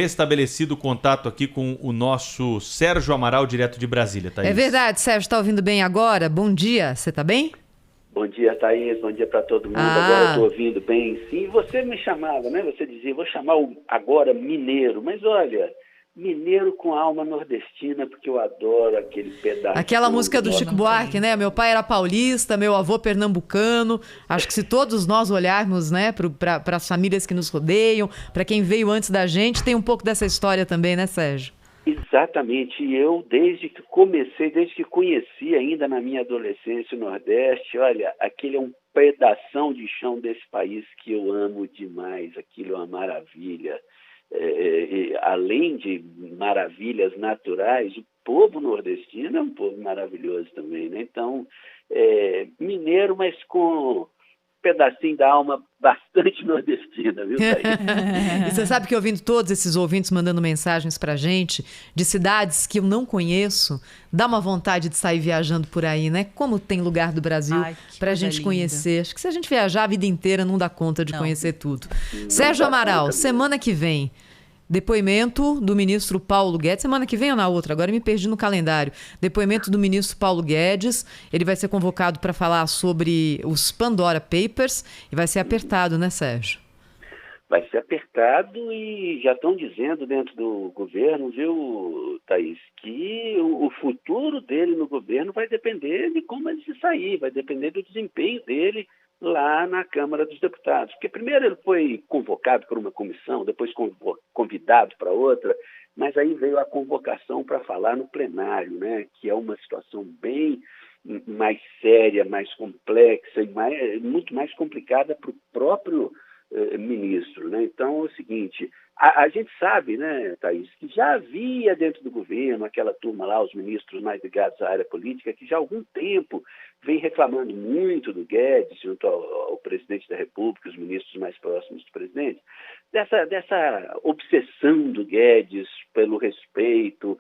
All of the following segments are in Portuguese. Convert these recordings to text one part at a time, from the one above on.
Estabelecido o contato aqui com o nosso Sérgio Amaral, direto de Brasília, Thaís. É verdade, Sérgio, está ouvindo bem agora? Bom dia, você está bem? Bom dia, Thaís, bom dia para todo mundo. Agora eu estou ouvindo bem. Sim, você me chamava, né? Você dizia, vou chamar agora mineiro, mas olha, mineiro com alma nordestina, porque eu adoro aquele pedaço. Aquela música do Chico Buarque, né? Meu pai era paulista, meu avô pernambucano. Acho que se todos nós olharmos, né, para as famílias que nos rodeiam, para quem veio antes da gente, tem um pouco dessa história também, né, Sérgio? Exatamente. E eu, desde que conheci ainda na minha adolescência o Nordeste, olha, aquele é um pedação de chão desse país que eu amo demais. Aquilo é uma maravilha. Além de maravilhas naturais, o povo nordestino é um povo maravilhoso também, né? Então, mineiro, mas com pedacinho da alma bastante nordestina, viu, Thaís? E você sabe que ouvindo todos esses ouvintes mandando mensagens pra gente de cidades que eu não conheço, dá uma vontade de sair viajando por aí, né? Como tem lugar do Brasil pra gente conhecer. Acho que se a gente viajar a vida inteira não dá conta de conhecer tudo. Sérgio Amaral, semana que vem, depoimento do ministro Paulo Guedes. Semana que vem ou na outra? Agora eu me perdi no calendário. Depoimento do ministro Paulo Guedes. Ele vai ser convocado para falar sobre os Pandora Papers e vai ser apertado, né, Sérgio? Vai ser apertado e já estão dizendo dentro do governo, viu, Thaís, que o futuro dele no governo vai depender de como ele se sair, vai depender do desempenho dele lá na Câmara dos Deputados. Porque primeiro ele foi convocado por uma comissão, depois convidado para outra, mas aí veio a convocação para falar no plenário, né, que é uma situação bem mais séria, mais complexa e muito mais complicada para o próprio ministro, né? Então é o seguinte, a gente sabe, né, Thaís, que já havia dentro do governo aquela turma lá, os ministros mais ligados à área política, que já há algum tempo vem reclamando muito do Guedes junto ao presidente da República, os ministros mais próximos do presidente, dessa obsessão do Guedes pelo respeito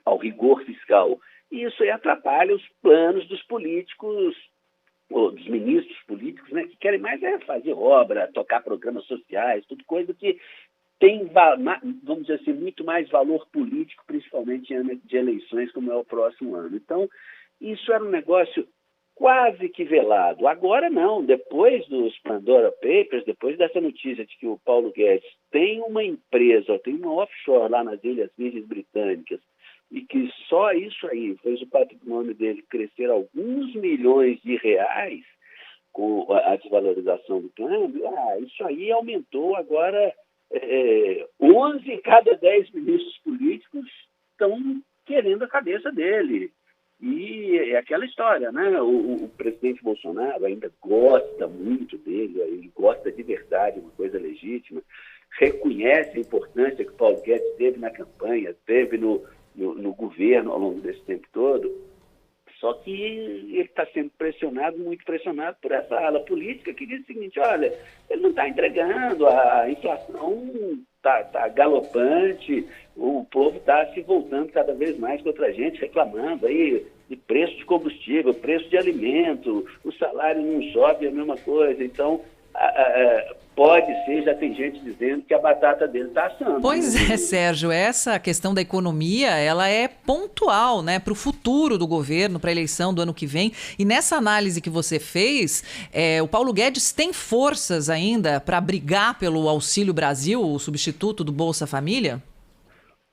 ao rigor fiscal. E isso aí atrapalha os planos dos políticos, ou dos ministros políticos, né, que querem mais fazer obra, tocar programas sociais, tudo coisa que tem, vamos dizer assim, muito mais valor político, principalmente em ano de eleições, como é o próximo ano. Então, isso era um negócio quase que velado. Agora não, depois dos Pandora Papers, depois dessa notícia de que o Paulo Guedes tem uma empresa, tem uma offshore lá nas Ilhas Virgens Britânicas, e que só isso aí fez o patrimônio dele crescer alguns milhões de reais com a desvalorização do câmbio, isso aí aumentou agora 11 em cada 10 ministros políticos estão querendo a cabeça dele. E é aquela história, né? O presidente Bolsonaro ainda gosta muito dele, ele gosta de verdade, uma coisa legítima, reconhece a importância que o Paulo Guedes teve na campanha, teve no governo ao longo desse tempo todo, só que ele está sendo muito pressionado por essa ala política que diz o seguinte, olha, ele não está entregando, a inflação está galopante, o povo está se voltando cada vez mais contra a gente, reclamando aí de preço de combustível, preço de alimento, o salário não sobe, é a mesma coisa, então pode ser, já tem gente dizendo que a batata dele está assando. Pois é, Sérgio, essa questão da economia, ela é pontual, né, para o futuro do governo, para a eleição do ano que vem. E nessa análise que você fez, o Paulo Guedes tem forças ainda para brigar pelo Auxílio Brasil, o substituto do Bolsa Família?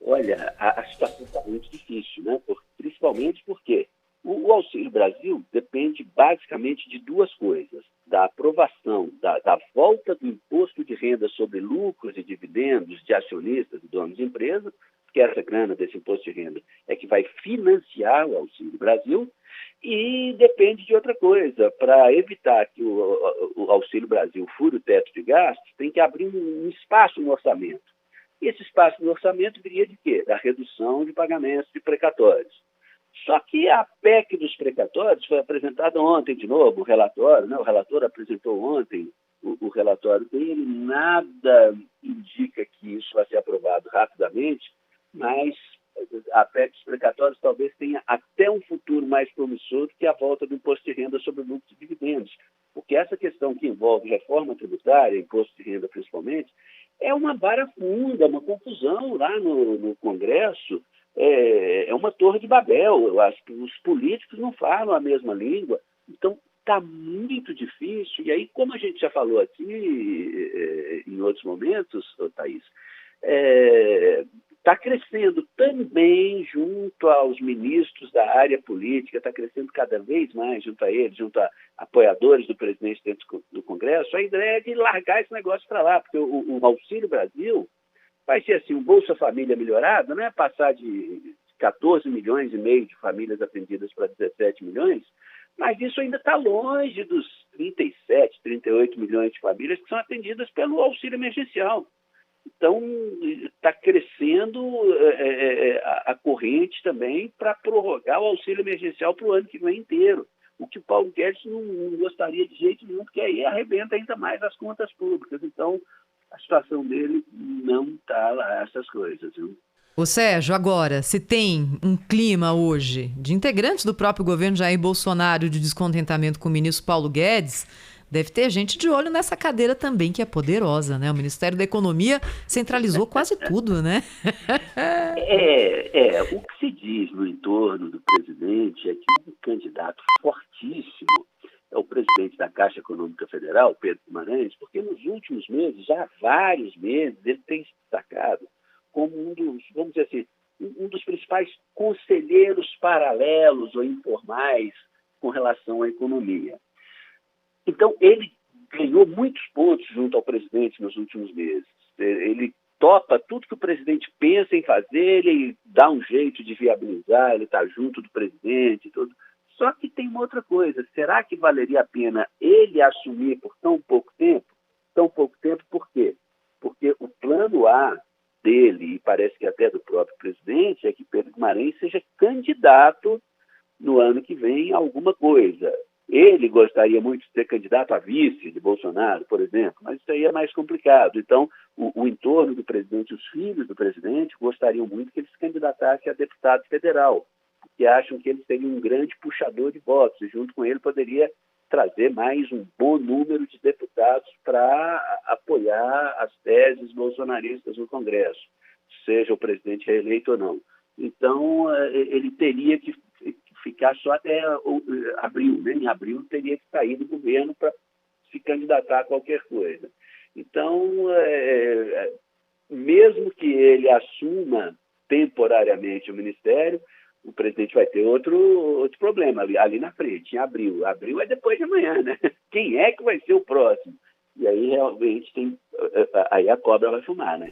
Olha, a situação está muito difícil, né? Principalmente porque o Auxílio Brasil depende basicamente de duas coisas: da aprovação, da volta do imposto de renda sobre lucros e dividendos de acionistas e donos de empresas, que essa grana desse imposto de renda é que vai financiar o Auxílio Brasil, e depende de outra coisa. Para evitar que o Auxílio Brasil fure o teto de gastos, tem que abrir um espaço no orçamento. E esse espaço no orçamento viria de quê? Da redução de pagamentos de precatórios. Só que a PEC dos precatórios foi apresentada ontem de novo, o relatório, né? O relator apresentou ontem o relatório dele, nada indica que isso vai ser aprovado rapidamente, mas a PEC dos precatórios talvez tenha até um futuro mais promissor do que a volta do imposto de renda sobre lucros e dividendos, porque essa questão que envolve reforma tributária, imposto de renda principalmente, é uma barafunda, uma confusão lá no Congresso, é uma torre de Babel. Os políticos não falam a mesma língua, então está muito difícil. E aí, como a gente já falou aqui em outros momentos, Thaís, está crescendo também junto aos ministros da área política, está crescendo cada vez mais junto a eles, junto a apoiadores do presidente dentro do Congresso, a ideia é de largar esse negócio para lá, porque o Auxílio Brasil vai ser assim, um Bolsa Família melhorado, né? Passar de 14 milhões e meio de famílias atendidas para 17 milhões, mas isso ainda está longe dos 37, 38 milhões de famílias que são atendidas pelo auxílio emergencial. Então, está crescendo a corrente também para prorrogar o auxílio emergencial para o ano que vem inteiro. O que o Paulo Guedes não gostaria de jeito nenhum, porque aí arrebenta ainda mais as contas públicas. Então, a situação dele não está lá, essas coisas, viu? Ô Sérgio, agora, se tem um clima hoje de integrantes do próprio governo Jair Bolsonaro de descontentamento com o ministro Paulo Guedes, deve ter gente de olho nessa cadeira também, que é poderosa, né? O Ministério da Economia centralizou quase tudo, né? O que se diz no entorno do presidente é que um candidato fortíssimo é o presidente da Caixa Econômica Federal, Pedro Guimarães, porque nos últimos meses, já há vários meses, ele tem se destacado como um dos, vamos dizer assim, um dos principais conselheiros paralelos ou informais com relação à economia. Então, ele ganhou muitos pontos junto ao presidente nos últimos meses. Ele topa tudo que o presidente pensa em fazer, ele dá um jeito de viabilizar, ele está junto do presidente, tudo. Só que tem uma outra coisa, será que valeria a pena ele assumir por tão pouco tempo? Tão pouco tempo por quê? Porque o plano A dele, e parece que até do próprio presidente, é que Pedro Guimarães seja candidato no ano que vem a alguma coisa. Ele gostaria muito de ser candidato a vice de Bolsonaro, por exemplo, mas isso aí é mais complicado. Então, o entorno do presidente, os filhos do presidente, gostariam muito que ele se candidatasse a deputado federal, porque acham que ele seria um grande puxador de votos, e junto com ele poderia trazer mais um bom número de deputados para apoiar as teses bolsonaristas no Congresso, seja o presidente reeleito ou não. Então, ele teria que ficar só até abril, né? Em abril teria que sair do governo para se candidatar a qualquer coisa. Então, mesmo que ele assuma temporariamente o ministério, o presidente vai ter outro problema ali na frente, em abril. Abril é depois de amanhã, né? Quem é que vai ser o próximo? E aí realmente aí a cobra vai fumar, né?